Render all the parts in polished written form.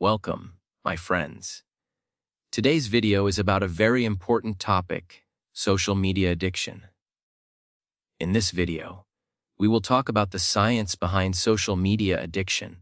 Welcome, my friends. Today's video is about a very important topic, social media addiction. In this video, we will talk about the science behind social media addiction,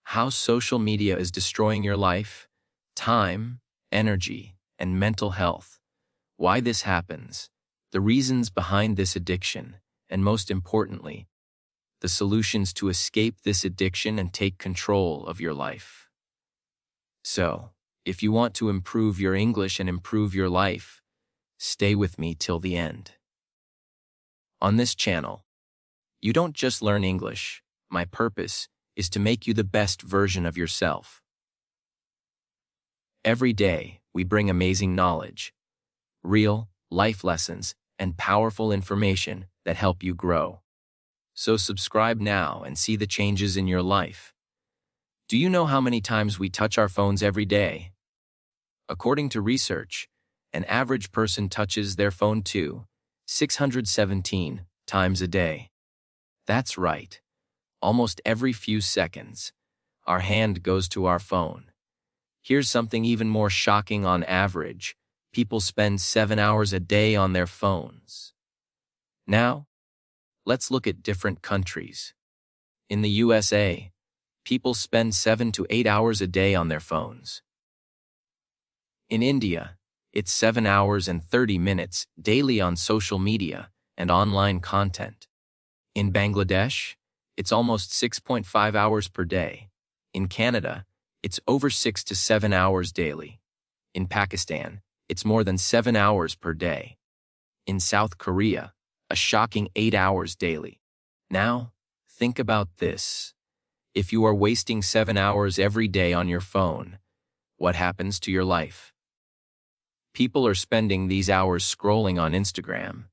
how social media is destroying your life, time, energy, and mental health, why this happens, the reasons behind this addiction, and most importantly, the solutions to escape this addiction and take control of your life. So, if you want to improve your English and improve your life, stay with me till the end. On this channel, you don't just learn English. My purpose is to make you the best version of yourself. Every day, we bring amazing knowledge, real life lessons, and powerful information that help you grow. So subscribe now and see the changes in your life. Do you know how many times we touch our phones every day? According to research, an average person touches their phone 617 times a day. That's right. Almost every few seconds, our hand goes to our phone. Here's something even more shocking. On average, people spend 7 hours a day on their phones. Now, let's look at different countries. In the USA, people spend 7 to 8 hours a day on their phones. In India, it's 7 hours and 30 minutes daily on social media and online content. In Bangladesh, it's almost 6.5 hours per day. In Canada, it's over 6 to 7 hours daily. In Pakistan, it's more than 7 hours per day. In South Korea, a shocking 8 hours daily. Now, think about this. If you are wasting 7 hours every day on your phone, what happens to your life? People are spending these hours scrolling on Instagram,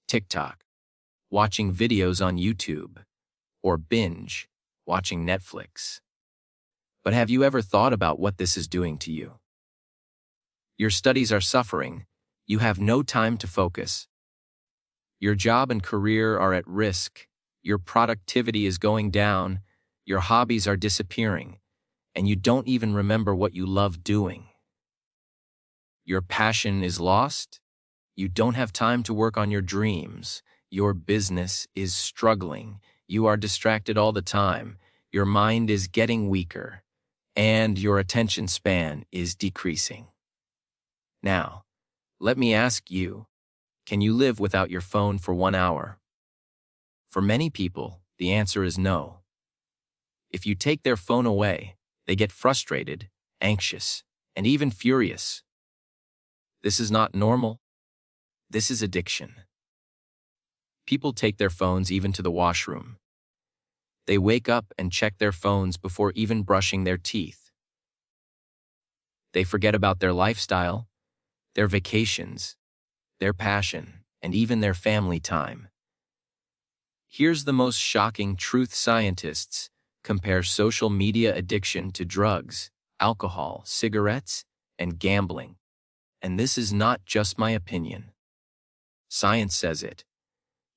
TikTok, watching videos on YouTube, or binge watching Netflix. But have you ever thought about what this is doing to you? Your studies are suffering. You have no time to focus. Your job and career are at risk. Your productivity is going down. Your hobbies are disappearing, and you don't even remember what you love doing. Your passion is lost. You don't have time to work on your dreams. Your business is struggling. You are distracted all the time. Your mind is getting weaker, and your attention span is decreasing. Now, let me ask you, can you live without your phone for 1 hour? For many people, the answer is no. If you take their phone away, they get frustrated, anxious, and even furious. This is not normal. This is addiction. People take their phones even to the washroom. They wake up and check their phones before even brushing their teeth. They forget about their lifestyle, their vacations, their passion, and even their family time. Here's the most shocking truth: scientists compare social media addiction to drugs, alcohol, cigarettes, and gambling. And this is not just my opinion. Science says it.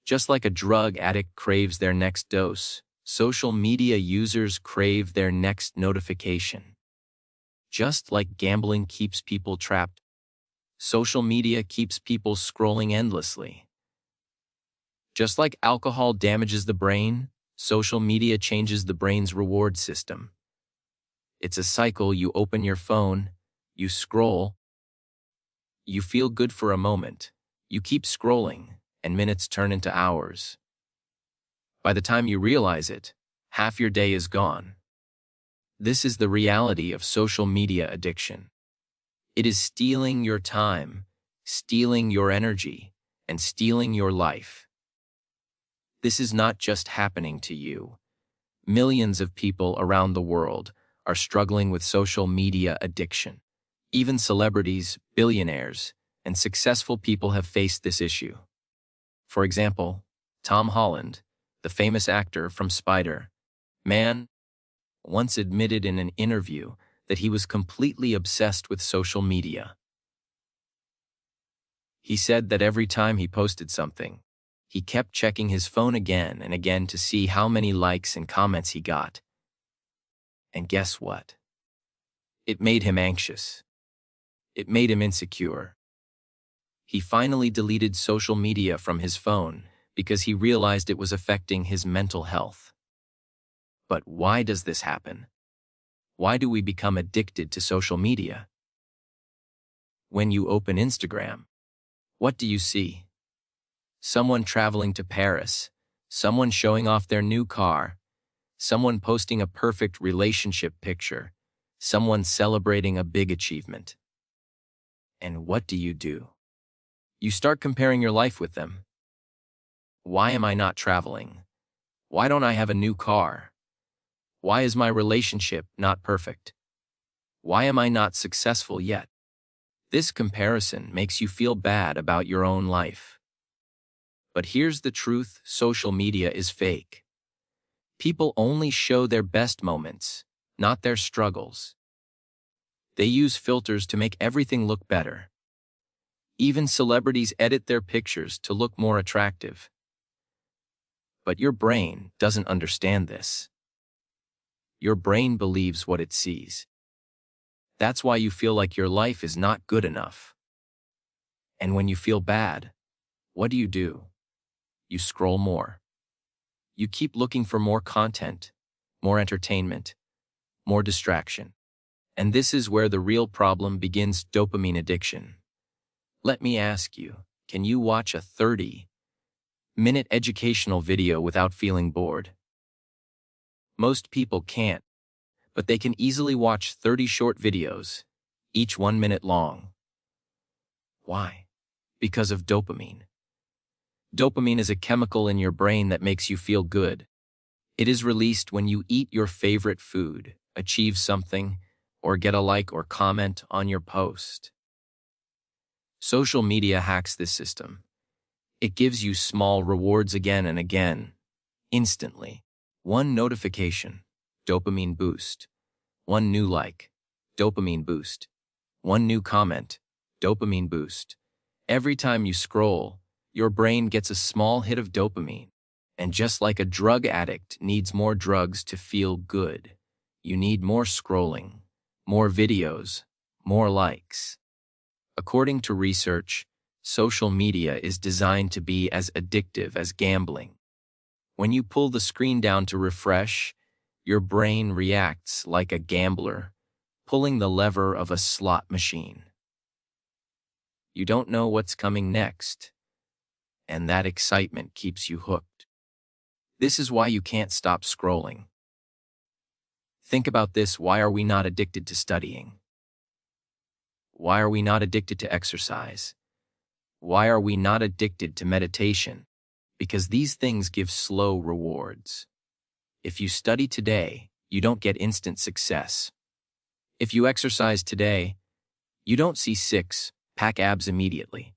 Just like a drug addict craves their next dose, social media users crave their next notification. Just like gambling keeps people trapped, social media keeps people scrolling endlessly. Just like alcohol damages the brain, social media changes the brain's reward system. It's a cycle. You open your phone, you scroll, you feel good for a moment, you keep scrolling, and minutes turn into hours. By the time you realize it, half your day is gone. This is the reality of social media addiction. It is stealing your time, stealing your energy, and stealing your life. This is not just happening to you. Millions of people around the world are struggling with social media addiction. Even celebrities, billionaires, and successful people have faced this issue. For example, Tom Holland, the famous actor from Spider-Man, once admitted in an interview that he was completely obsessed with social media. He said that every time he posted something, he kept checking his phone again and again to see how many likes and comments he got. And guess what? It made him anxious. It made him insecure. He finally deleted social media from his phone because he realized it was affecting his mental health. But why does this happen? Why do we become addicted to social media? When you open Instagram, what do you see? Someone traveling to Paris, someone showing off their new car, someone posting a perfect relationship picture, someone celebrating a big achievement. And what do? You start comparing your life with them. Why am I not traveling? Why don't I have a new car? Why is my relationship not perfect? Why am I not successful yet? This comparison makes you feel bad about your own life. But here's the truth: social media is fake. People only show their best moments, not their struggles. They use filters to make everything look better. Even celebrities edit their pictures to look more attractive. But your brain doesn't understand this. Your brain believes what it sees. That's why you feel like your life is not good enough. And when you feel bad, what do? You scroll more. You keep looking for more content, more entertainment, more distraction. And this is where the real problem begins: dopamine addiction. Let me ask you, can you watch a 30-minute educational video without feeling bored? Most people can't, but they can easily watch 30 short videos, each 1 minute long. Why? Because of dopamine. Dopamine is a chemical in your brain that makes you feel good. It is released when you eat your favorite food, achieve something, or get a like or comment on your post. Social media hacks this system. It gives you small rewards again and again, instantly. One notification, dopamine boost. One new like, dopamine boost. One new comment, dopamine boost. Every time you scroll, your brain gets a small hit of dopamine. And just like a drug addict needs more drugs to feel good, you need more scrolling, more videos, more likes. According to research, social media is designed to be as addictive as gambling. When you pull the screen down to refresh, your brain reacts like a gambler pulling the lever of a slot machine. You don't know what's coming next, and that excitement keeps you hooked. This is why you can't stop scrolling. Think about this: why are we not addicted to studying? Why are we not addicted to exercise? Why are we not addicted to meditation? Because these things give slow rewards. If you study today, you don't get instant success. If you exercise today, you don't see six-pack abs immediately.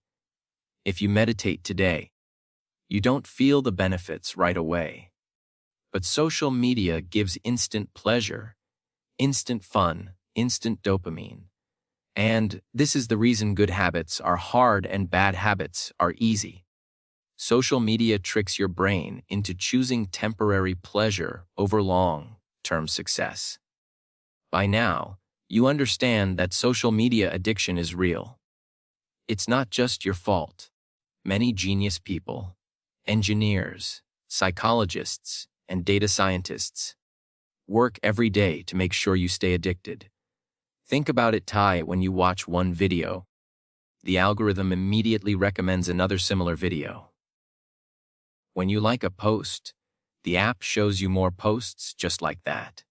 If you meditate today, you don't feel the benefits right away. But social media gives instant pleasure, instant fun, instant dopamine. And this is the reason good habits are hard and bad habits are easy. Social media tricks your brain into choosing temporary pleasure over long-term success. By now, you understand that social media addiction is real. It's not just your fault. Many genius people, engineers, psychologists, and data scientists work every day to make sure you stay addicted. Think about it, Ty. When you watch one video, the algorithm immediately recommends another similar video. When you like a post, the app shows you more posts just like that.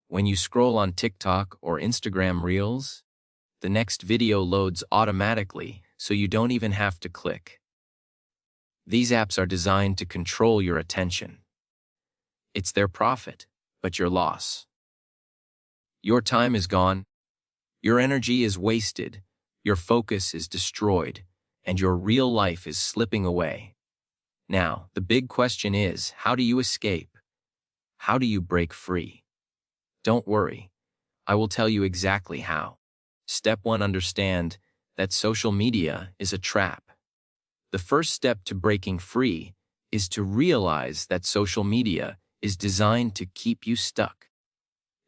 When you scroll on TikTok or Instagram Reels, the next video loads automatically, so you don't even have to click. These apps are designed to control your attention. It's their profit, but your loss. Your time is gone, your energy is wasted, your focus is destroyed, and your real life is slipping away. Now, the big question is, how do you escape? How do you break free? Don't worry, I will tell you exactly how. Step 1: understand that social media is a trap. The first step to breaking free is to realize that social media is designed to keep you stuck.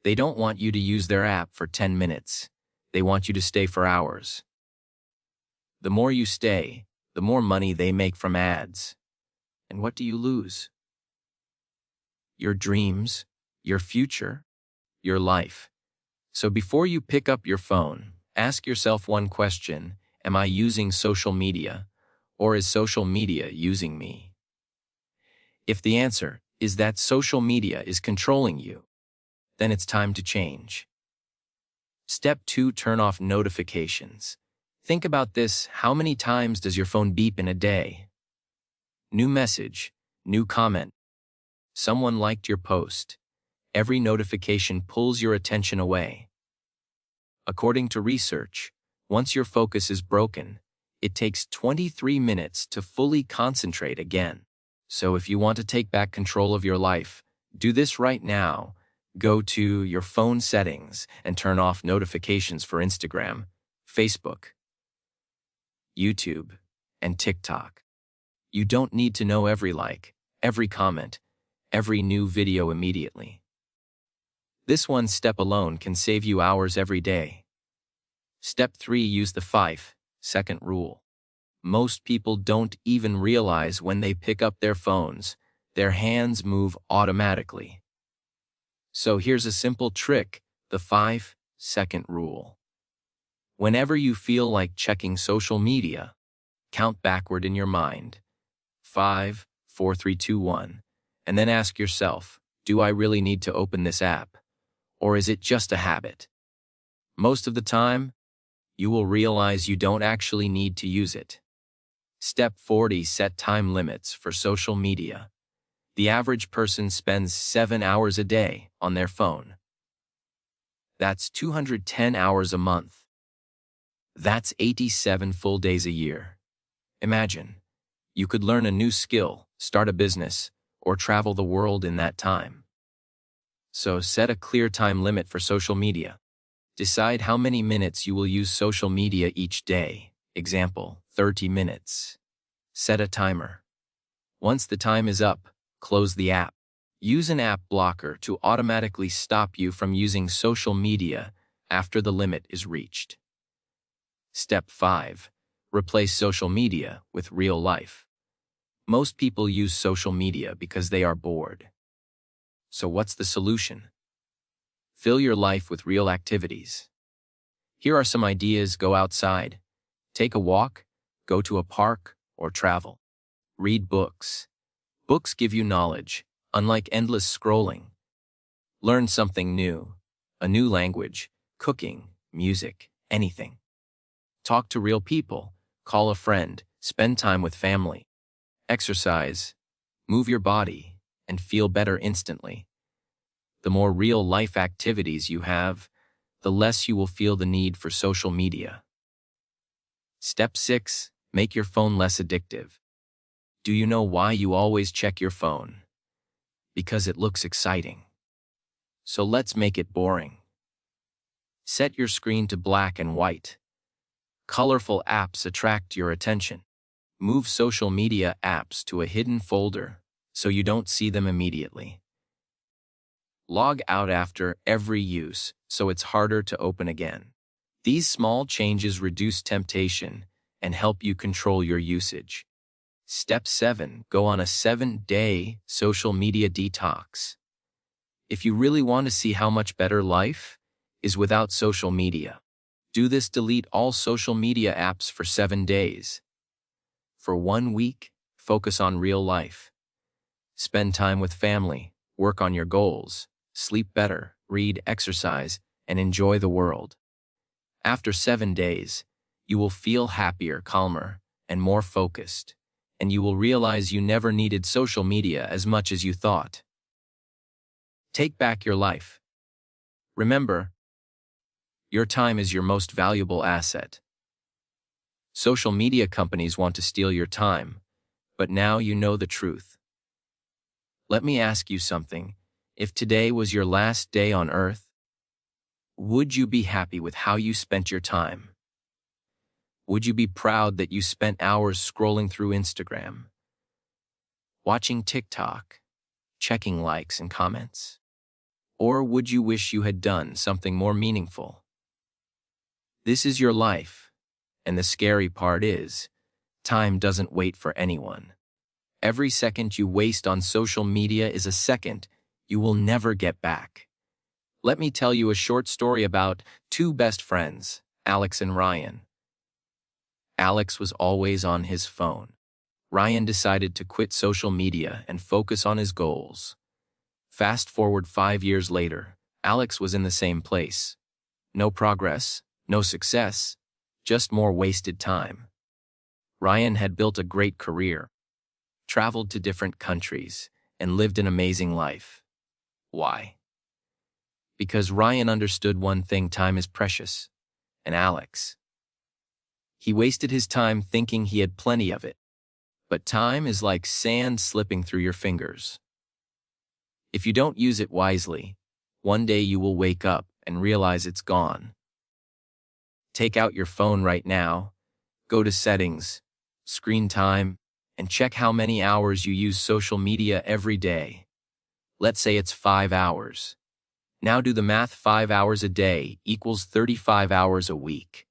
They don't want you to use their app for 10 minutes. They want you to stay for hours. The more you stay, the more money they make from ads. And what do you lose? Your dreams, your future, your life. So before you pick up your phone, ask yourself one question: am I using social media, or is social media using me? If the answer is that social media is controlling you, then it's time to change. Step 2, turn off notifications. Think about this: how many times does your phone beep in a day? New message, new comment, someone liked your post. Every notification pulls your attention away. According to research, once your focus is broken, it takes 23 minutes to fully concentrate again. So if you want to take back control of your life, do this right now. Go to your phone settings and turn off notifications for Instagram, Facebook, YouTube, and TikTok. You don't need to know every like, every comment, every new video immediately. This one step alone can save you hours every day. Step 3, use the 5-second rule. Most people don't even realize when they pick up their phones, their hands move automatically. So here's a simple trick: the 5-second rule. Whenever you feel like checking social media, count backward in your mind. 5, 4, 3, 2, 1. And then ask yourself, do I really need to open this app? Or is it just a habit? Most of the time, you will realize you don't actually need to use it. Step 40, set time limits for social media. The average person spends 7 hours a day on their phone. That's 210 hours a month. That's 87 full days a year. Imagine, you could learn a new skill, start a business, or travel the world in that time. So set a clear time limit for social media. Decide how many minutes you will use social media each day. Example, 30 minutes. Set a timer. Once the time is up, close the app. Use an app blocker to automatically stop you from using social media after the limit is reached. Step 5. Replace social media with real life. Most people use social media because they are bored. So what's the solution? Fill your life with real activities. Here are some ideas: go outside, take a walk, go to a park, or travel. Read books. Books give you knowledge, unlike endless scrolling. Learn something new, a new language, cooking, music, anything. Talk to real people, call a friend, spend time with family. Exercise, move your body, and feel better instantly. The more real-life activities you have, the less you will feel the need for social media. Step 6. Make your phone less addictive. Do you know why you always check your phone? Because it looks exciting. So let's make it boring. Set your screen to black and white. Colorful apps attract your attention. Move social media apps to a hidden folder so you don't see them immediately. Log out after every use so it's harder to open again. These small changes reduce temptation and help you control your usage. Step 7. Go on a 7-day social media detox. If you really want to see how much better life is without social media, do this: delete all social media apps for 7 days. For 1 week, focus on real life. Spend time with family, work on your goals, sleep better, read, exercise, and enjoy the world. After 7 days, you will feel happier, calmer, and more focused, and you will realize you never needed social media as much as you thought. Take back your life. Remember, your time is your most valuable asset. Social media companies want to steal your time, but now you know the truth. Let me ask you something. If today was your last day on Earth, would you be happy with how you spent your time? Would you be proud that you spent hours scrolling through Instagram, watching TikTok, checking likes and comments? Or would you wish you had done something more meaningful? This is your life, and the scary part is, time doesn't wait for anyone. Every second you waste on social media is a second you will never get back. Let me tell you a short story about two best friends, Alex and Ryan. Alex was always on his phone. Ryan decided to quit social media and focus on his goals. Fast forward 5 years later, Alex was in the same place. No progress, no success, just more wasted time. Ryan had built a great career, traveled to different countries, and lived an amazing life. Why? Because Ryan understood one thing: time is precious. And Alex, he wasted his time thinking he had plenty of it. But time is like sand slipping through your fingers. If you don't use it wisely, one day you will wake up and realize it's gone. Take out your phone right now, go to settings, screen time, and check how many hours you use social media every day. Let's say it's 5 hours. Now do the math. 5 hours a day equals 35 hours a week.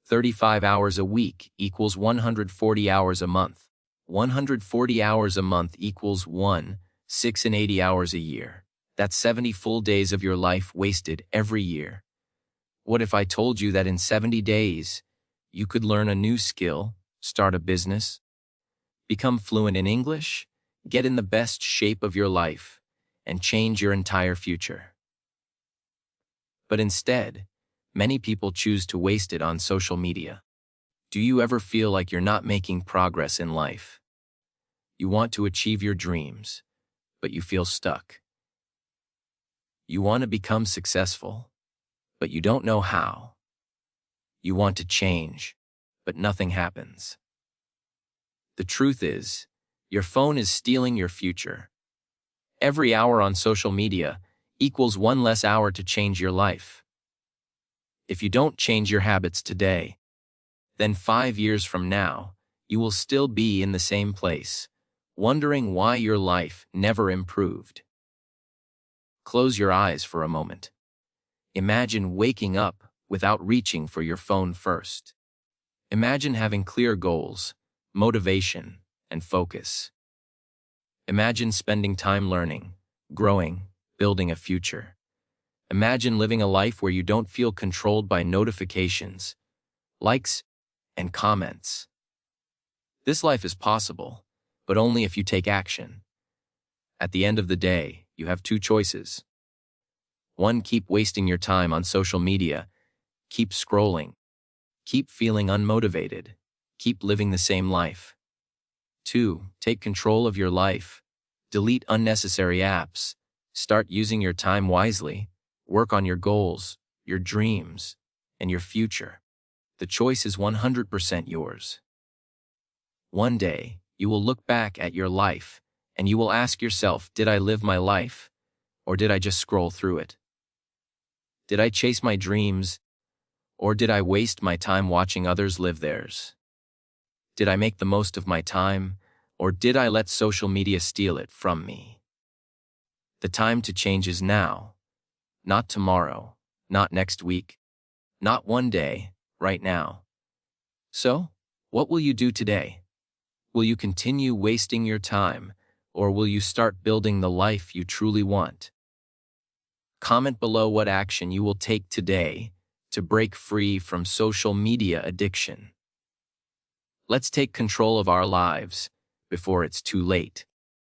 35 hours a week equals 140 hours a month. 140 hours a month equals 680 hours a year. That's 70 full days of your life wasted every year. What if I told you that in 70 days, you could learn a new skill, start a business, become fluent in English, get in the best shape of your life, and change your entire future? But instead, many people choose to waste it on social media. Do you ever feel like you're not making progress in life? You want to achieve your dreams, but you feel stuck. You want to become successful, but you don't know how. You want to change, but nothing happens. The truth is, your phone is stealing your future. Every hour on social media equals one less hour to change your life. If you don't change your habits today, then 5 years from now, you will still be in the same place, wondering why your life never improved. Close your eyes for a moment. Imagine waking up without reaching for your phone first. Imagine having clear goals, motivation, and focus. Imagine spending time learning, growing, building a future. Imagine living a life where you don't feel controlled by notifications, likes, and comments. This life is possible, but only if you take action. At the end of the day, you have two choices. One, keep wasting your time on social media, keep scrolling, keep feeling unmotivated, keep living the same life. 2, take control of your life, delete unnecessary apps, start using your time wisely, work on your goals, your dreams, and your future. The choice is 100% yours. One day, you will look back at your life, and you will ask yourself, did I live my life, or did I just scroll through it? Did I chase my dreams, or did I waste my time watching others live theirs? Did I make the most of my time, or did I let social media steal it from me? The time to change is now, not tomorrow, not next week, not one day, right now. So, what will you do today? Will you continue wasting your time, or will you start building the life you truly want? Comment below what action you will take today to break free from social media addiction. Let's take control of our lives before it's too late.